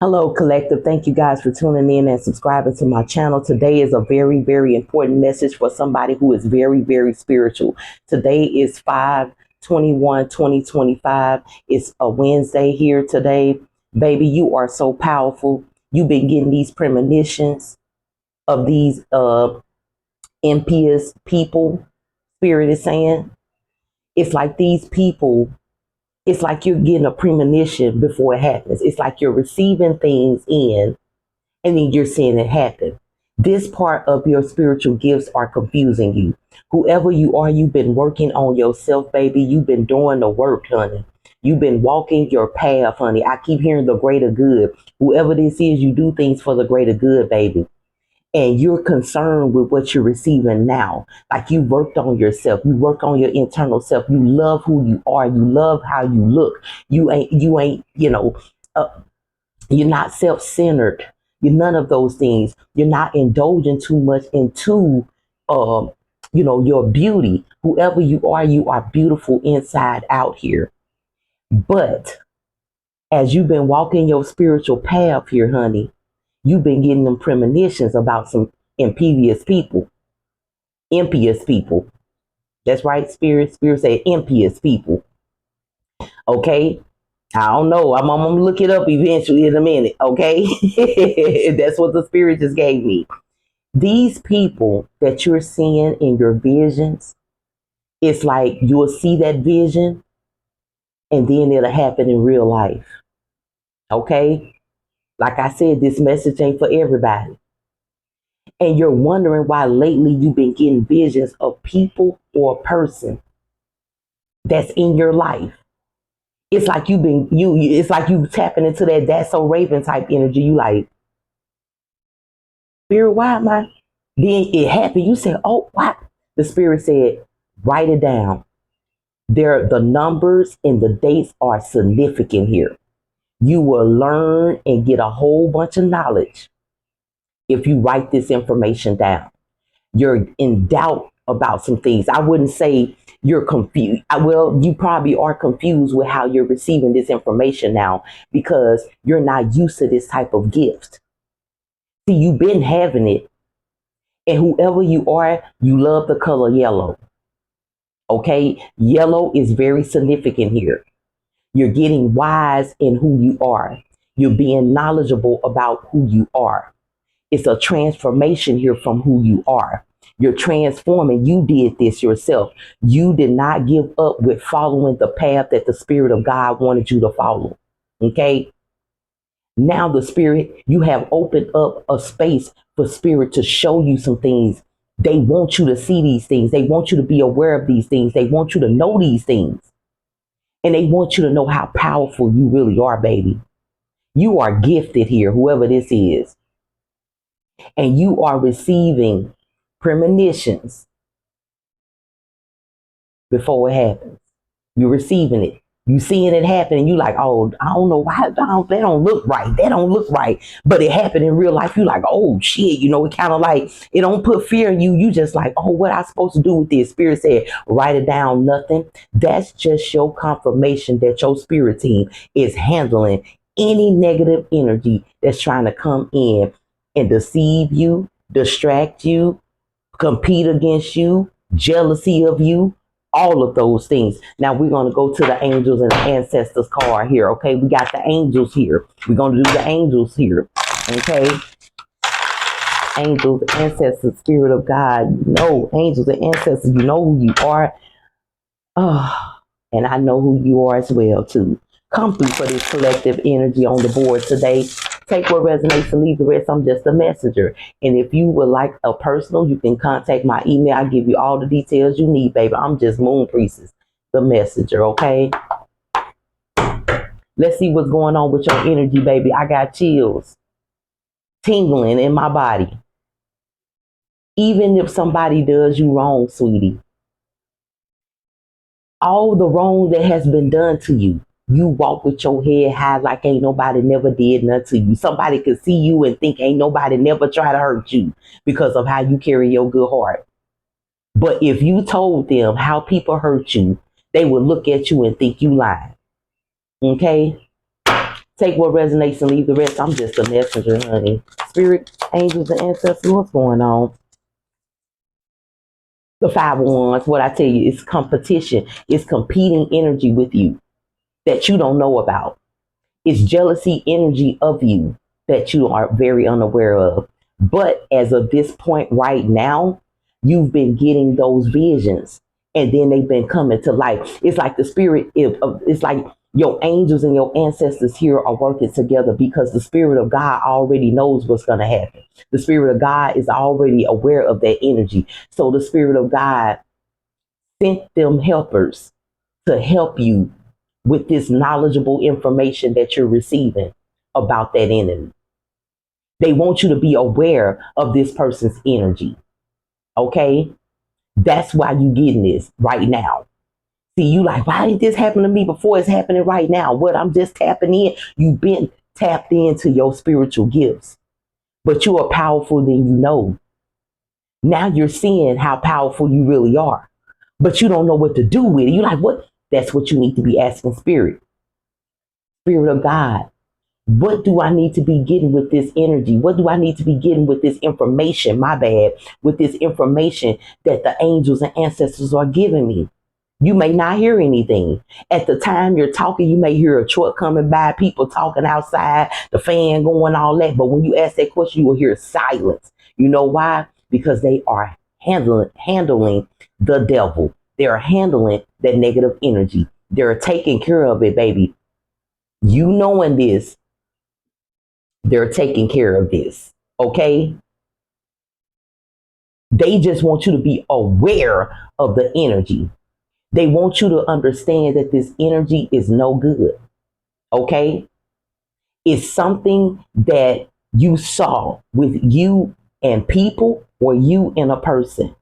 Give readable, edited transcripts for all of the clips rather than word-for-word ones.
Hello, collective. Thank you guys for tuning in and subscribing to my channel. Today is a very, very important message for somebody who is very, very spiritual. Today is 5/21/2025. It's a Wednesday here today. Baby, you are so powerful. You've been getting these premonitions of these impious people. Spirit is saying it's like these people, it's like you're getting a premonition before it happens. It's like you're receiving things in and then you're seeing it happen. This part of your spiritual gifts are confusing you. Whoever you are, you've been working on yourself, baby. You've been doing the work, honey. You've been walking your path, honey. I keep hearing the greater good. Whoever this is, you do things for the greater good, baby. And you're concerned with what you're receiving now. Like you worked on yourself. You work on your internal self. You love who you are. You love how you look. Uh, you're not self-centered. You're none of those things. You're not indulging too much into, your beauty. Whoever you are beautiful inside out here. But as you've been walking your spiritual path here, honey, you've been getting them premonitions about some impious people. Impious people. That's right, Spirit. Spirit said impious people. Okay? I don't know. I'm gonna look it up eventually in a minute, okay? That's what the Spirit just gave me. These people that you're seeing in your visions, it's like you'll see that vision and then it'll happen in real life. Okay? Like I said, this message ain't for everybody. And you're wondering why lately you've been getting visions of people or a person that's in your life. It's like it's like you tapping into that That's So Raven type energy. You like, Spirit, why am I? Then it happened. You said, oh, what? The Spirit said, write it down. The numbers and the dates are significant here. You will learn and get a whole bunch of knowledge if you write this information down. You're in doubt about some things. I wouldn't say you're confused. Well, you probably are confused with how you're receiving this information now because you're not used to this type of gift. See, you've been having it. And whoever you are, you love the color yellow. Okay? Yellow is very significant here. You're getting wise in who you are. You're being knowledgeable about who you are. It's a transformation here from who you are. You're transforming. You did this yourself. You did not give up with following the path that the Spirit of God wanted you to follow. Okay? Now the Spirit, you have opened up a space for Spirit to show you some things. They want you to see these things. They want you to be aware of these things. They want you to know these things. And they want you to know how powerful you really are, baby. You are gifted here, whoever this is. And you are receiving premonitions before it happens. You're receiving it. You seeing it happen and you like, oh, I don't know why that don't look right. That don't look right. But it happened in real life. You like, oh shit, it kind of like, it don't put fear in you. You just like, oh, what I supposed to do with this? Spirit said, write it down, nothing. That's just your confirmation that your spirit team is handling any negative energy that's trying to come in and deceive you, distract you, compete against you, jealousy of you, all of those things. Now we're going to go to the angels and the ancestors card here. Okay, we got the angels here. We're going to do the angels here. Okay, angels, ancestors, Spirit of God. You know, angels and ancestors, you know who you are. Oh, and I know who you are as well too. Come through for this collective energy on the board today. Take what resonates and leave the rest. I'm just a messenger. And if you would like a personal, you can contact my email. I'll give you all the details you need, baby. I'm just Moon Priestess, the messenger, okay? Let's see what's going on with your energy, baby. I got chills, tingling in my body. Even if somebody does you wrong, sweetie, all the wrong that has been done to you, you walk with your head high like ain't nobody never did nothing to you. Somebody could see you and think ain't nobody never try to hurt you because of how you carry your good heart. But if you told them how people hurt you, they would look at you and think you lying. Okay? Take what resonates and leave the rest. I'm just a messenger, honey. Spirit, angels, and ancestors, what's going on? The 501s, what I tell you, is competition. It's competing energy with you that you don't know about. It's jealousy energy of you that you are very unaware of. But as of this point right now, you've been getting those visions and then they've been coming to life. It's like the spirit, it's like your angels and your ancestors here are working together because the spirit of God already knows what's going to happen. The spirit of God is already aware of that energy. So the spirit of God sent them helpers to help you with this knowledgeable information that you're receiving about that enemy. They want you to be aware of this person's energy. Okay? That's why you getting this right now. See, you like, why didn't this happen to me before? It's happening right now. What? I'm just tapping in. You've been tapped into your spiritual gifts, but you are powerful than you know. Now you're seeing how powerful you really are, but you don't know what to do with it. You're like, what? That's what you need to be asking spirit. Spirit of God, what do I need to be getting with this energy? What do I need to be getting with this information? My bad. With this information that the angels and ancestors are giving me. You may not hear anything. At the time you're talking, you may hear a truck coming by, people talking outside, the fan going, all that. But when you ask that question, you will hear silence. You know why? Because they are handling the devil. They're handling that negative energy. They're taking care of it, baby. You knowing this, they're taking care of this. Okay? They just want you to be aware of the energy. They want you to understand that this energy is no good. Okay? It's something that you saw with you and people or you and a person.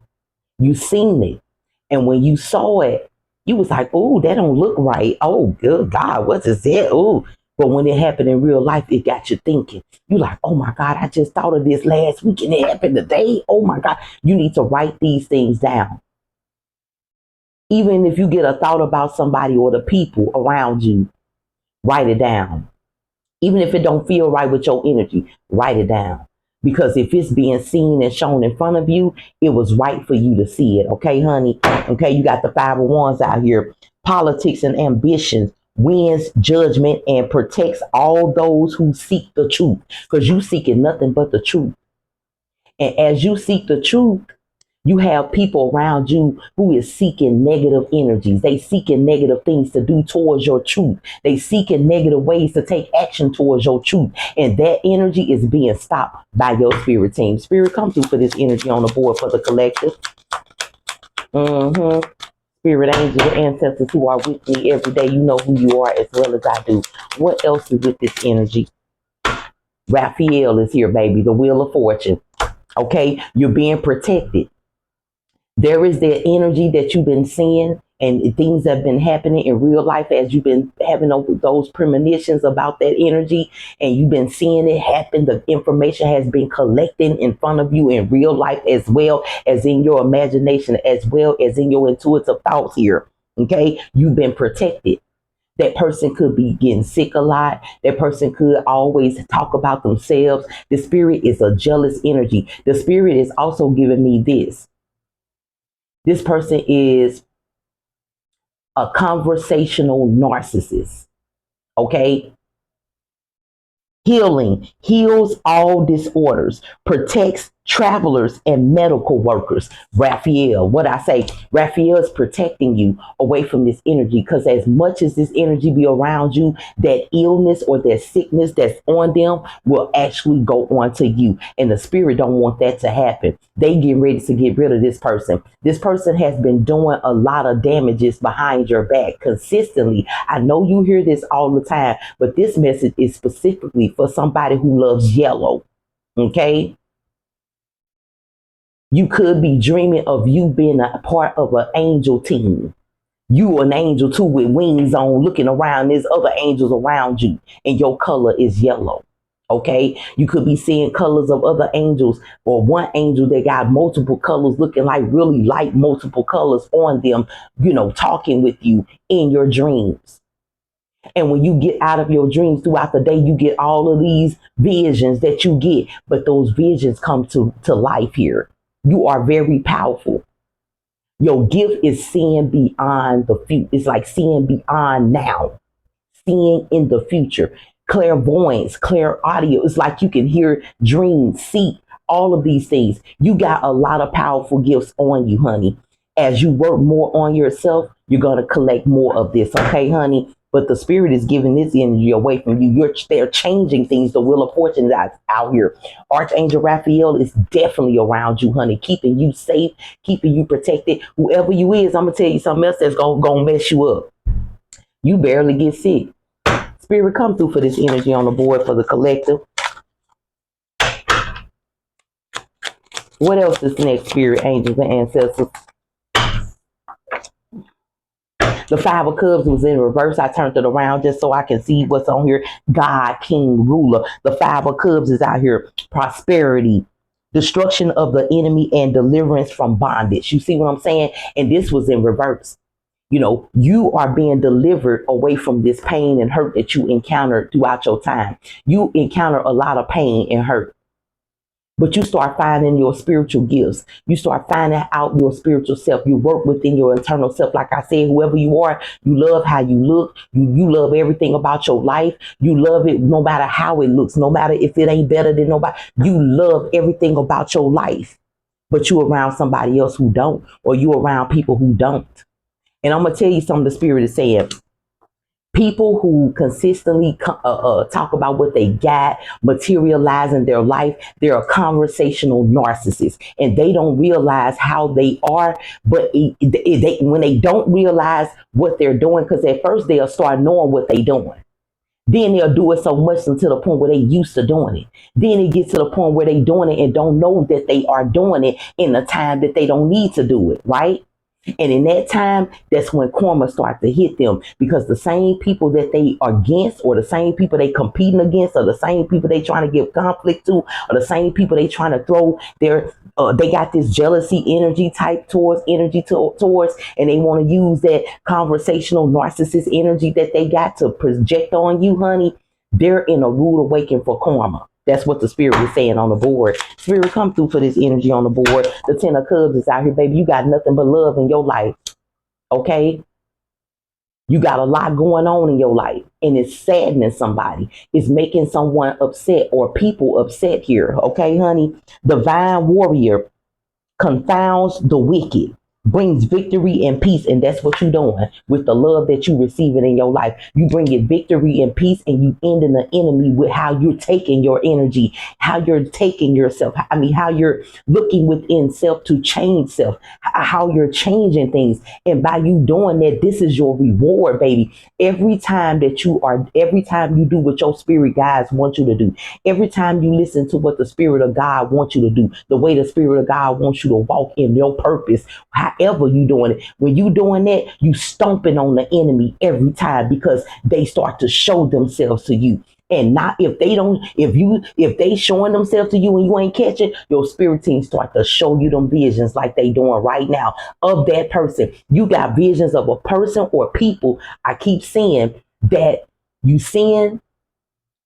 You seen it. And when you saw it, you was like, oh, that don't look right. Oh, good God, what's this? Oh, but when it happened in real life, it got you thinking. You like, oh my God, I just thought of this last week and it happened today. Oh my God. You need to write these things down. Even if you get a thought about somebody or the people around you, write it down. Even if it don't feel right with your energy, write it down. Because if it's being seen and shown in front of you, it was right for you to see it. Okay, honey? Okay, you got the 501s out here. Politics and ambitions wins judgment and protects all those who seek the truth. Because you seeking nothing but the truth. And as you seek the truth, you have people around you who is seeking negative energies. They seeking negative things to do towards your truth. They seeking negative ways to take action towards your truth. And that energy is being stopped by your spirit team. Spirit, come through for this energy on the board for the collective. Spirit angels, ancestors who are with me every day. You know who you are as well as I do. What else is with this energy? Raphael is here, baby. The Wheel of Fortune. Okay, you're being protected. There is that energy that you've been seeing and things that have been happening in real life as you've been having those premonitions about that energy and you've been seeing it happen. The information has been collecting in front of you in real life as well as in your imagination, as well as in your intuitive thoughts here. Okay, you've been protected. That person could be getting sick a lot. That person could always talk about themselves. The spirit is a jealous energy. The spirit is also giving me this. This person is a conversational narcissist. Okay? Healing heals all disorders, protects travelers and medical workers. Raphael, what I say, Raphael is protecting you away from this energy because as much as this energy be around you, that illness or that sickness that's on them will actually go on to you. And the spirit don't want that to happen. They get ready to get rid of this person. This person has been doing a lot of damages behind your back consistently. I know you hear this all the time, but this message is specifically for somebody who loves yellow. Okay? You could be dreaming of you being a part of an angel team. You are an angel too with wings on looking around. There's other angels around you and your color is yellow. Okay. You could be seeing colors of other angels or one angel that got multiple colors looking like really light multiple colors on them, talking with you in your dreams. And when you get out of your dreams throughout the day, you get all of these visions that you get, but those visions come to life here. You are very powerful. Your gift is seeing beyond the future. It's like seeing beyond now, seeing in the future. Clairvoyance, audio. It's like you can hear dreams, see all of these things. You got a lot of powerful gifts on you, honey. As you work more on yourself, you're going to collect more of this, okay, honey? But the spirit is giving this energy away from you. They're changing things. The wheel of fortune is out here. Archangel Raphael is definitely around you, honey, keeping you safe, keeping you protected. Whoever you is, I'm gonna tell you something else that's gonna mess you up. You barely get sick. Spirit, come through for this energy on the board for the collective. What else is next, spirit, angels, and ancestors? The Five of Cups was in reverse. I turned it around just so I can see what's on here. God, King, Ruler. The Five of Cups is out here. Prosperity, destruction of the enemy, and deliverance from bondage. You see what I'm saying? And this was in reverse. You know, you are being delivered away from this pain and hurt that you encountered throughout your time. You encounter a lot of pain and hurt. But you start finding your spiritual gifts. You start finding out your spiritual self. You work within your internal self. Like I said, whoever you are, you love how you look. You love everything about your life. You love it no matter how it looks, no matter if it ain't better than nobody. You love everything about your life. But you around somebody else who don't, or you around people who don't. And I'm going to tell you something the spirit is saying. People who consistently talk about what they got, materialize in their life, they're a conversational narcissist, and they don't realize how they are. But when they don't realize what they're doing, because at first they'll start knowing what they're doing. Then they'll do it so much until the point where they used to doing it. Then it gets to the point where they doing it and don't know that they are doing it in a time that they don't need to do it, right? And in that time, that's when karma starts to hit them, because the same people that they are against, or the same people they competing against, or the same people they trying to give conflict to, or the same people they trying to throw their, they got this jealousy energy type towards, and they want to use that conversational narcissist energy that they got to project on you, honey. They're in a rude awakening for karma. That's what the spirit was saying on the board. Spirit, come through for this energy on the board. The Ten of Cups is out here, baby. You got nothing but love in your life. Okay? You got a lot going on in your life, and it's saddening somebody. It's making someone upset, or people upset here. Okay, honey? Divine warrior confounds the wicked, brings victory and peace, and that's what you're doing with the love that you receiving in your life. You bring it victory and peace, and you ending the enemy with how you're taking your energy, how you're taking yourself. I mean, how you're looking within self to change self, how you're changing things. And by you doing that, this is your reward, baby. Every time you do what your spirit guides want you to do, every time you listen to what the Spirit of God wants you to do, the way the Spirit of God wants you to walk in your purpose, however you doing it, when you doing that, you stomping on the enemy every time, because they start to show themselves to you. And not if they showing themselves to you and you ain't catching, your spirit team start to show you them visions like they doing right now of that person. You got visions of a person or people. I keep seeing that you seeing,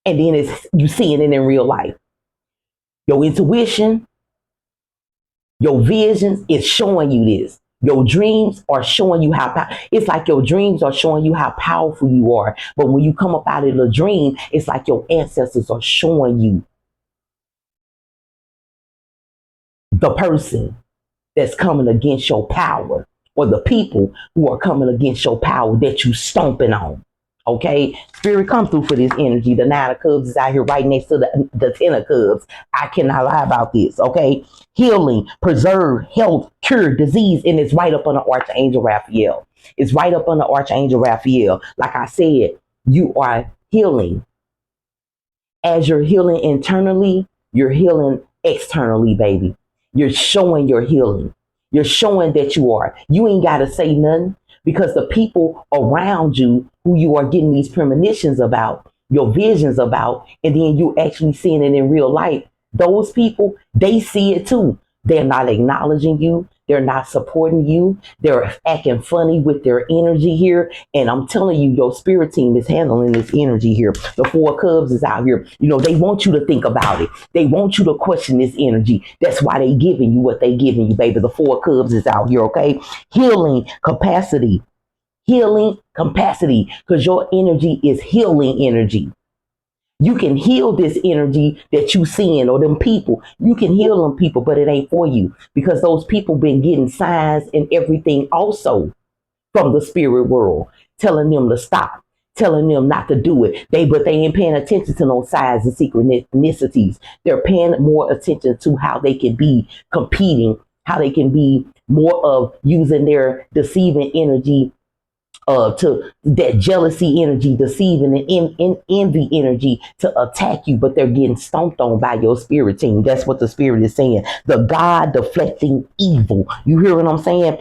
and then you seeing it in real life. Your intuition, your visions is showing you this. Your dreams are showing you it's like your dreams are showing you how powerful you are. But when you come up out of the dream, it's like your ancestors are showing you the person that's coming against your power, or the people who are coming against your power that you stomping on. Okay, Spirit, come through for this energy. The Nine of Cups is out here right next to the Ten of Cups. I cannot lie about this. Okay, healing, preserve, health, cure, disease, and it's right up on the Archangel Raphael. It's right up on the Archangel Raphael. Like I said, you are healing. As you're healing internally, you're healing externally, baby. You're showing your healing. You're showing that you are. You ain't got to say nothing, because the people around you who you are getting these premonitions about, your visions about, and then you actually seeing it in real life, those people, they see it too. They're not acknowledging you. They're not supporting you. They're acting funny with their energy here. And I'm telling you, your spirit team is handling this energy here. The Four of Cups is out here. You know, they want you to think about it. They want you to question this energy. That's why they giving you what they giving you, baby. The Four of Cups is out here, okay? Healing capacity. Healing capacity. Because your energy is healing energy. You can heal this energy that you seeing or them people. You can heal them people, but it ain't for you because those people been getting signs and everything also from the spirit world, telling them to stop, telling them not to do it. But they ain't paying attention to no signs and synchronicities. They're paying more attention to how they can be competing, how they can be more of using their deceiving energy to that jealousy energy, deceiving and envy energy to attack you, but they're getting stomped on by your spirit team. That's what the spirit is saying. The God deflecting evil. You hear what I'm saying?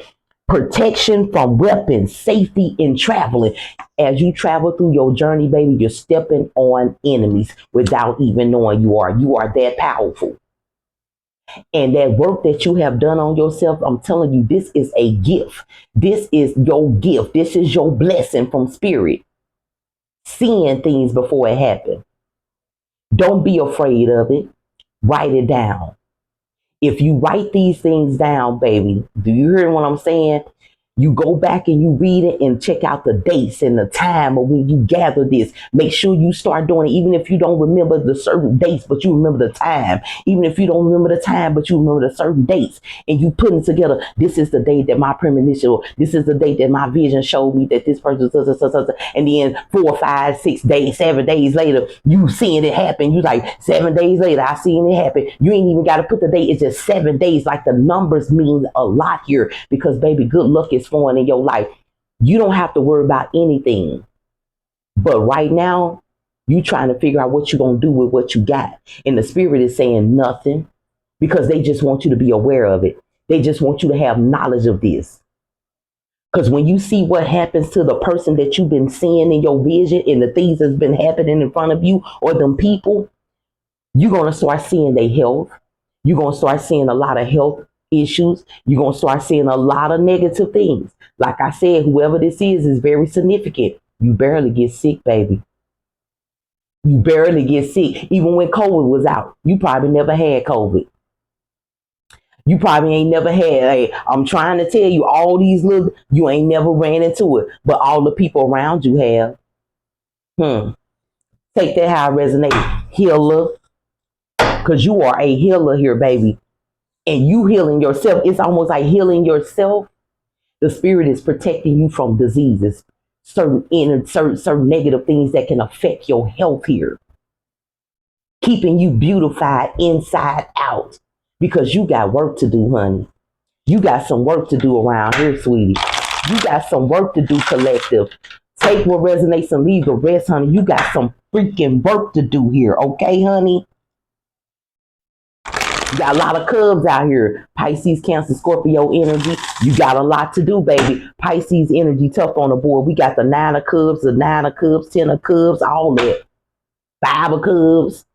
Protection from weapons, safety in traveling. As you travel through your journey, baby, you're stepping on enemies without even knowing you are. You are that powerful. And that work that you have done on yourself, I'm telling you, this is a gift. This is your gift. This is your blessing from spirit. Seeing things before it happens. Don't be afraid of it. Write it down. If you write these things down, baby, do you hear what I'm saying? You go back and you read it and check out the dates and the time of when you gather this. Make sure you start doing it, even if you don't remember the certain dates, but you remember the time. Even if you don't remember the time, but you remember the certain dates. And you putting together, this is the date that my premonition, or this is the date that my vision showed me that this person, and then 4, 5, 6 days, 7 days later, you seeing it happen. You like 7 days later, I seen it happen. You ain't even got to put the date. It's just 7 days. Like the numbers mean a lot here because baby, good luck is flowing in your life. You don't have to worry about anything. But right now, you trying to figure out what you're going to do with what you got. And the spirit is saying nothing because they just want you to be aware of it. They just want you to have knowledge of this. Because when you see what happens to the person that you've been seeing in your vision and the things that's been happening in front of you or them people, you're going to start seeing their health. You're going to start seeing a lot of health issues. You're going to start seeing a lot of negative things. Like I said, whoever this is very significant. You barely get sick, baby. You barely get sick. Even when COVID was out, you probably never had COVID. You probably ain't never had, I'm trying to tell you, all these little, you ain't never ran into it, but all the people around you have. Take that how it resonates. Healer, because you are a healer here, baby. And you healing yourself, it's almost like healing yourself. The spirit is protecting you from diseases, certain negative things that can affect your health here. Keeping you beautified inside out because you got work to do, honey. You got some work to do around here, sweetie. You got some work to do, collective. Take what resonates and leave the rest, honey. You got some freaking work to do here, okay, honey? You got a lot of cubs out here. Pisces, Cancer, Scorpio energy. You got a lot to do, baby. Pisces energy tough on the board. We got the 9 of Cups, the 9 of Cups, 10 of Cups, all that. 5 of Cups.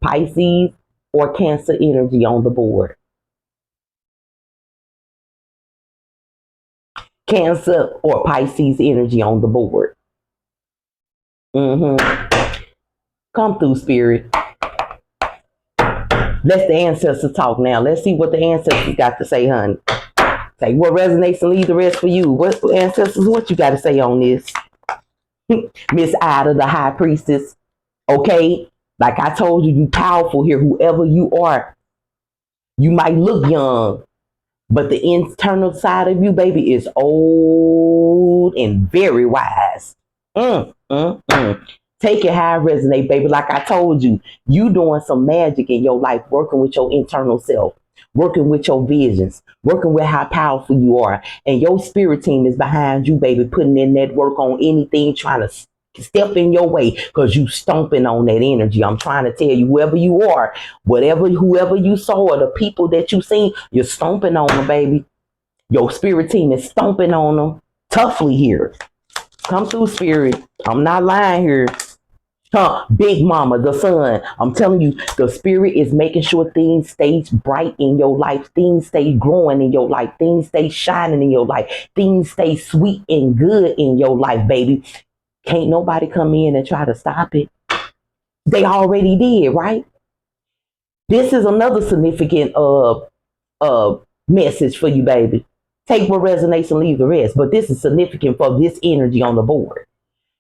Pisces or Cancer energy on the board. Cancer or Pisces energy on the board. Come through, spirit. Let the ancestors talk now. Let's see what the ancestors got to say, honey. Say what resonates and leave the rest for you. What ancestors, what you got to say on this? Miss Ida, the High Priestess. Okay? Like I told you, you powerful here. Whoever you are, you might look young, but the internal side of you, baby, is old and very wise. Take it how it resonate, baby. Like I told you, you doing some magic in your life, working with your internal self, working with your visions, working with how powerful you are. And your spirit team is behind you, baby, putting in that work on anything, trying to step in your way because you stomping on that energy. I'm trying to tell you, whoever you are, whoever you saw or the people that you seen, you're stomping on them, baby. Your spirit team is stomping on them toughly here. Come through, spirit. I'm not lying here. Huh, Big Mama, the sun. I'm telling you, the spirit is making sure things stay bright in your life. Things stay growing in your life. Things stay shining in your life. Things stay sweet and good in your life, baby. Can't nobody come in and try to stop it. They already did, right? This is another significant uh message for you, baby. Take what resonates and leave the rest. But this is significant for this energy on the board.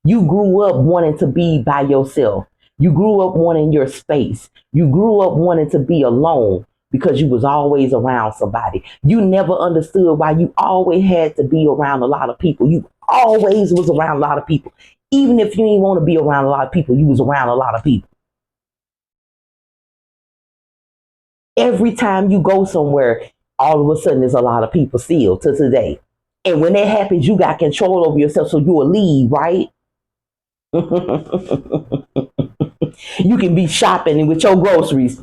You grew up wanting to be by yourself. You grew up wanting your space. You grew up wanting to be alone because you was always around somebody. You never understood why you always had to be around a lot of people. You always was around a lot of people. Even if you didn't want to be around a lot of people, you was around a lot of people. Every time you go somewhere, all of a sudden there's a lot of people still to today. And when that happens, you got control over yourself, so you will leave, right? You can be shopping with your groceries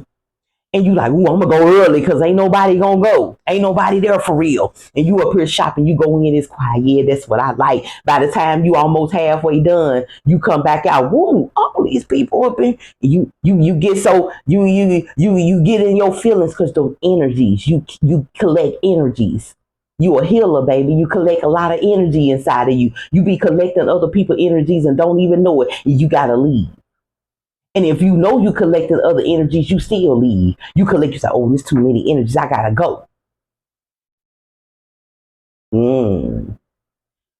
and you like, ooh, I'm gonna go early because ain't nobody gonna go. Ain't nobody there for real. And you up here shopping, you go in, it's quiet. Yeah, that's what I like. By the time you almost halfway done, you come back out. Woo, all these people up in you get so you get in your feelings because those energies, you collect energies. You a healer, baby. You collect a lot of energy inside of you. You be collecting other people's energies and don't even know it. You gotta leave. And if you know you collected other energies, you still leave. You collect, you say, oh, there's too many energies. I gotta go. Mm.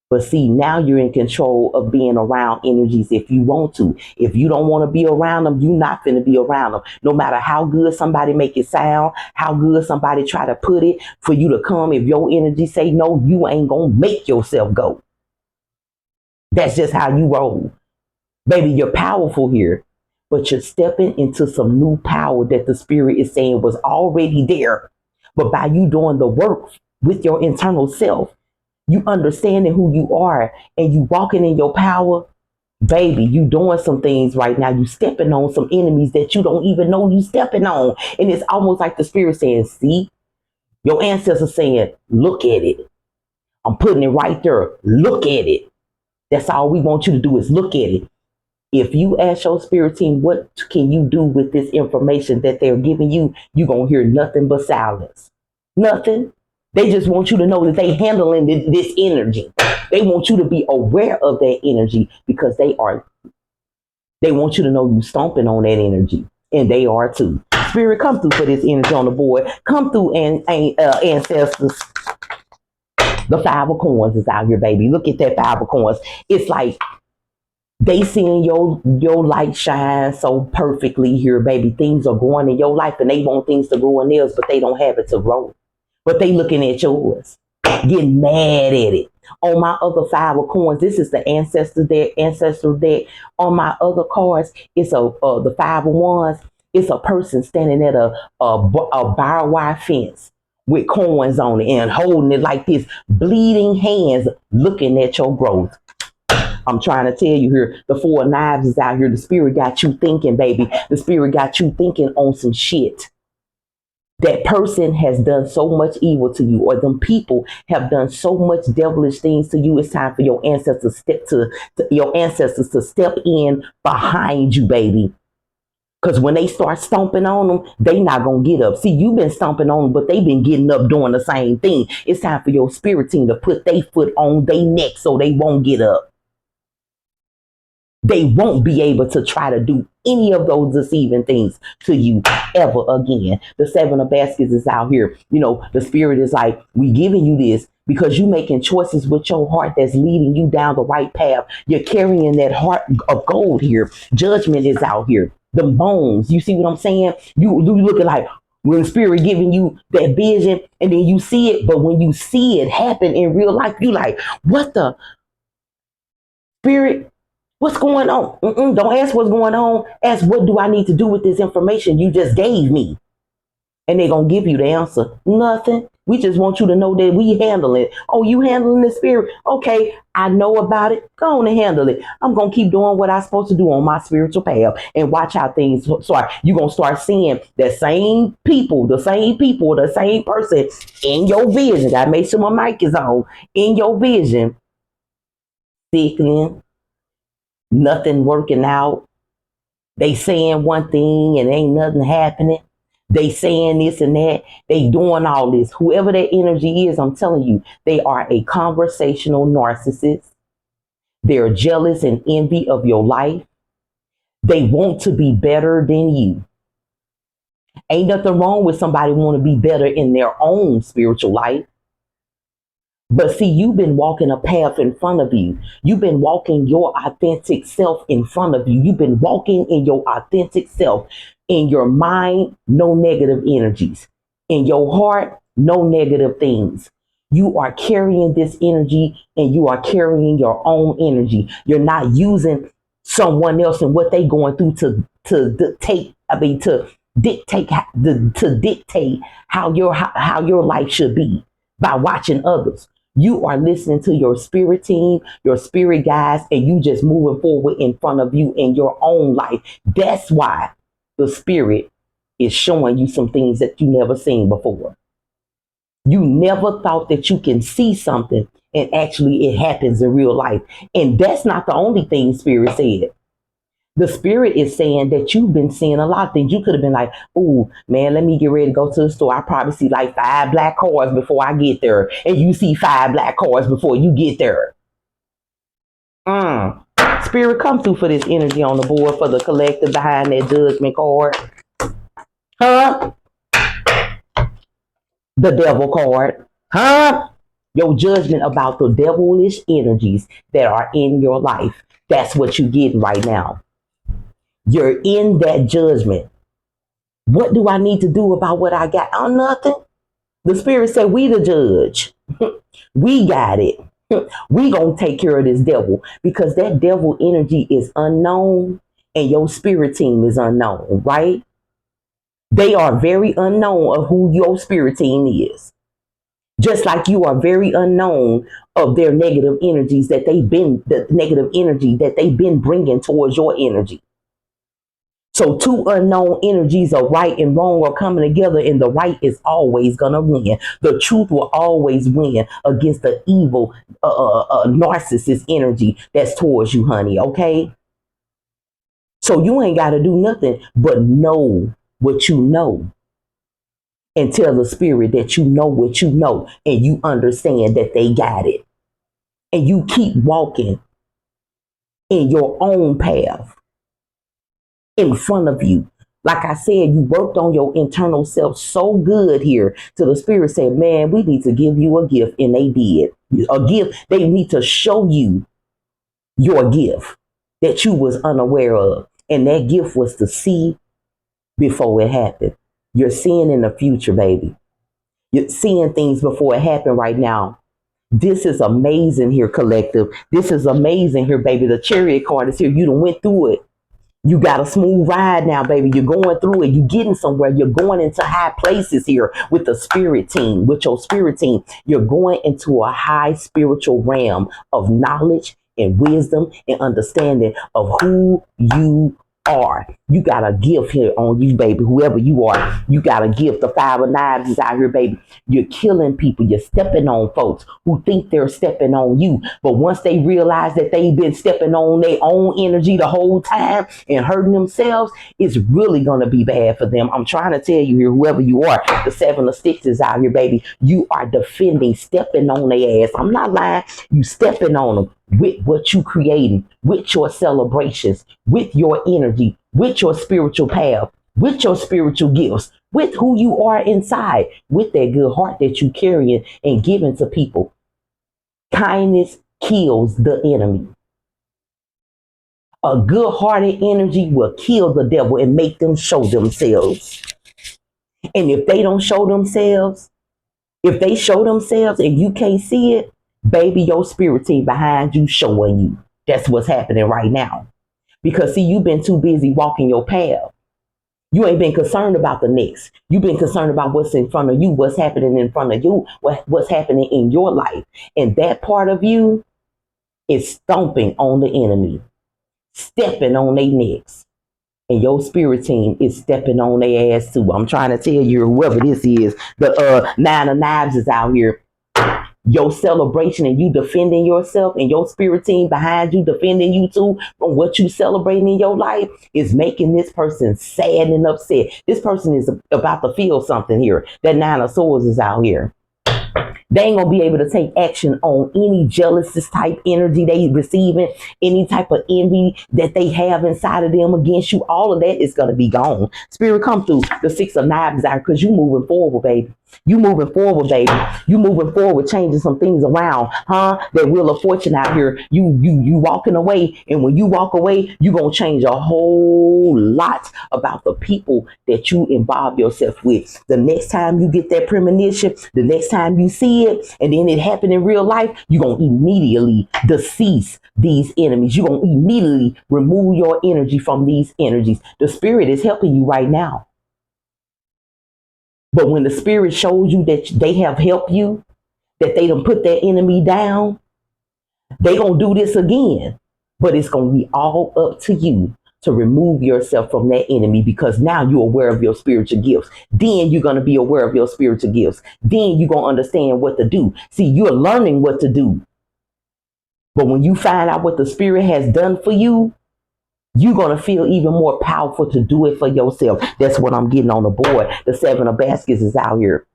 But see, now you're in control of being around energies if you want to. If you don't want to be around them, you're not going to be around them. No matter how good somebody make it sound, how good somebody try to put it for you to come. If your energy say no, you ain't going to make yourself go. That's just how you roll. Baby, you're powerful here, but you're stepping into some new power that the spirit is saying was already there. But by you doing the work with your internal self, you understanding who you are and you walking in your power, baby, you doing some things right now. You stepping on some enemies that you don't even know you stepping on. And it's almost like the spirit saying, see, your ancestors saying, look at it. I'm putting it right there. Look at it. That's all we want you to do is look at it. If you ask your spirit team, what can you do with this information that they're giving you, you're going to hear nothing but silence. Nothing. They just want you to know that they handling this energy. They want you to be aware of that energy because they want you to know you stomping on that energy. And they are too. Spirit, come through for this energy on the board. Come through and ancestors. The five of coins is out here, baby. Look at that five of coins. It's like they seeing your light shine so perfectly here, baby. Things are growing in your life and they want things to grow in theirs, but they don't have it to grow. But they looking at yours, getting mad at it. On my other five of coins, this is the ancestor deck. On my other cards, it's the five of wands. It's a person standing at a barbed wire fence with coins on it and holding it like this, bleeding hands, looking at your growth. I'm trying to tell you here, the four of knives is out here. The spirit got you thinking, baby. The spirit got you thinking on some shit. That person has done so much evil to you, or them people have done so much devilish things to you. It's time for your ancestors to step in behind you, baby. Because when they start stomping on them, they not going to get up. See, you've been stomping on them, but they've been getting up doing the same thing. It's time for your spirit team to put their foot on their neck so they won't get up. They won't be able to try to do any of those deceiving things to you ever again. The seven of baskets is out here. You know, the spirit is like, we giving you this because you making choices with your heart that's leading you down the right path. You're carrying that heart of gold here. Judgment is out here. The bones. You see what I'm saying? You looking like when spirit giving you that vision and then you see it, but when you see it happen in real life, you like, what the spirit? What's going on? Don't ask what's going on. Ask what do I need to do with this information you just gave me? And they're going to give you the answer. Nothing. We just want you to know that we handle it. Oh, you handling the spirit? Okay, I know about it. Go on and handle it. I'm going to keep doing what I'm supposed to do on my spiritual path and watch how things start. You're going to start seeing the same people, the same person in your vision. I make sure my mic is on. In your vision, sickening. Nothing working out, They saying one thing and ain't nothing happening. They saying this and that. They doing all this. Whoever that energy is, I'm telling you, they are a conversational narcissist. They're jealous and envy of your life. They want to be better than you. Ain't nothing wrong with somebody want to be better in their own spiritual life. But see, you've been walking a path in front of you. You've been walking your authentic self in front of you. You've been walking in your authentic self. In your mind, no negative energies. In your heart, no negative things. You are carrying this energy and you are carrying your own energy. You're not using someone else and what they going through to dictate. To dictate how your life should be by watching others. You are listening to your spirit team, your spirit guides, and you just moving forward in front of you in your own life. That's why the spirit is showing you some things that you never seen before. You never thought that you can see something and actually it happens in real life. And that's not the only thing spirit said. The spirit is saying that you've been seeing a lot of things. You could have been like, oh man, let me get ready to go to the store. I probably see like 5 black cars before I get there. And you see 5 black cars before you get there. Spirit, come through for this energy on the board for the collective behind that judgment card. Huh? The devil card. Huh? Your judgment about the devilish energies that are in your life. That's what you're getting right now. You're in that judgment. What do I need to do about what I got? Oh, nothing. The spirit said, we the judge. We got it. We gonna take care of this devil because that devil energy is unknown and your spirit team is unknown, right? They are very unknown of who your spirit team is. Just like you are very unknown of their negative energies that the negative energy that they've been bringing towards your energy. So two unknown energies of right and wrong are coming together and the right is always going to win. The truth will always win against the evil narcissist energy that's towards you, honey, okay? So you ain't got to do nothing but know what you know and tell the spirit that you know what you know and you understand that they got it. And you keep walking in your own path in front of you. Like I said, you worked on your internal self so good here till the spirit said, man, we need to give you a gift. And they did. A gift. They need to show you your gift that you was unaware of. And that gift was to see before it happened. You're seeing in the future, baby. You're seeing things before it happened right now. This is amazing here, collective. This is amazing here, baby. The chariot card is here. You done went through it. You got a smooth ride now, baby. You're going through it. You're getting somewhere. You're going into high places here with the spirit team, with your spirit team. You're going into a high spiritual realm of knowledge and wisdom and understanding of who you are. You got a gift here on you, baby. Whoever you are, you got a gift. The 5 of Knives is out here, baby. You're killing people. You're stepping on folks who think they're stepping on you. But once they realize that they've been stepping on their own energy the whole time and hurting themselves, it's really going to be bad for them. I'm trying to tell you here, whoever you are, the 7 of Sticks is out here, baby. You are defending, stepping on their ass. I'm not lying. You stepping on them with what you creating, with your celebrations, with your energy, with your spiritual path, with your spiritual gifts, with who you are inside, with that good heart that you carrying and giving to people. Kindness kills the enemy. A good-hearted energy will kill the devil and make them show themselves. And if they don't show themselves, if they show themselves and you can't see it, baby, your spirit team behind you showing you. That's what's happening right now. Because see, you've been too busy walking your path. You ain't been concerned about the next. You've been concerned about what's in front of you, what's happening in front of you, what's happening in your life. And that part of you is stomping on the enemy, stepping on their necks. And your spirit team is stepping on their ass too. I'm trying to tell you, whoever this is, the 9 of Knives is out here. Your celebration and you defending yourself and your spirit team behind you defending you too from what you celebrating in your life is making this person sad and upset. This person is about to feel something here. That Nine of Swords is out here. They ain't gonna be able to take action on any jealousy type energy they receiving, any type of envy that they have inside of them against you. All of that is gonna be gone. Spirit, come through the Six of Knives out because you moving forward, baby. You moving forward, baby. You moving forward, changing some things around, huh? That Wheel of Fortune out here. You walking away, and when you walk away, you gonna change a whole lot about the people that you involve yourself with. The next time you get that premonition, the next time you see it, and then it happen in real life, you gonna immediately decease these enemies. You gonna immediately remove your energy from these energies. The spirit is helping you right now. But when the spirit shows you that they have helped you, that they done put that enemy down, they gonna do this again. But it's gonna be all up to you to remove yourself from that enemy because now you're aware of your spiritual gifts. Then you're gonna be aware of your spiritual gifts. Then you're gonna understand what to do. See, you're learning what to do. But when you find out what the spirit has done for you, you're going to feel even more powerful to do it for yourself. That's what I'm getting on the board. The Seven of Baskets is out here.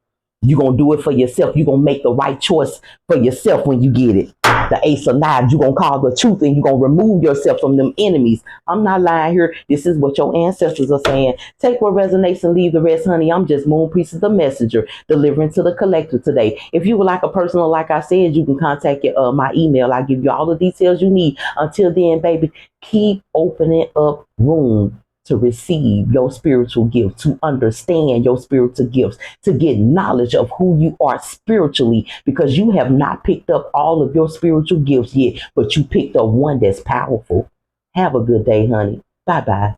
You're going to do it for yourself. You're going to make the right choice for yourself when you get it. The Ace of Knives, you're going to call the truth and you're going to remove yourself from them enemies. I'm not lying here. This is what your ancestors are saying. Take what resonates and leave the rest, honey. I'm just Moon Priestess, the messenger, delivering to the collective today. If you would like a personal, like I said, you can contact my email. I'll give you all the details you need. Until then, baby, keep opening up room to receive your spiritual gifts, to understand your spiritual gifts, to get knowledge of who you are spiritually, because you have not picked up all of your spiritual gifts yet, but you picked up one that's powerful. Have a good day, honey. Bye-bye.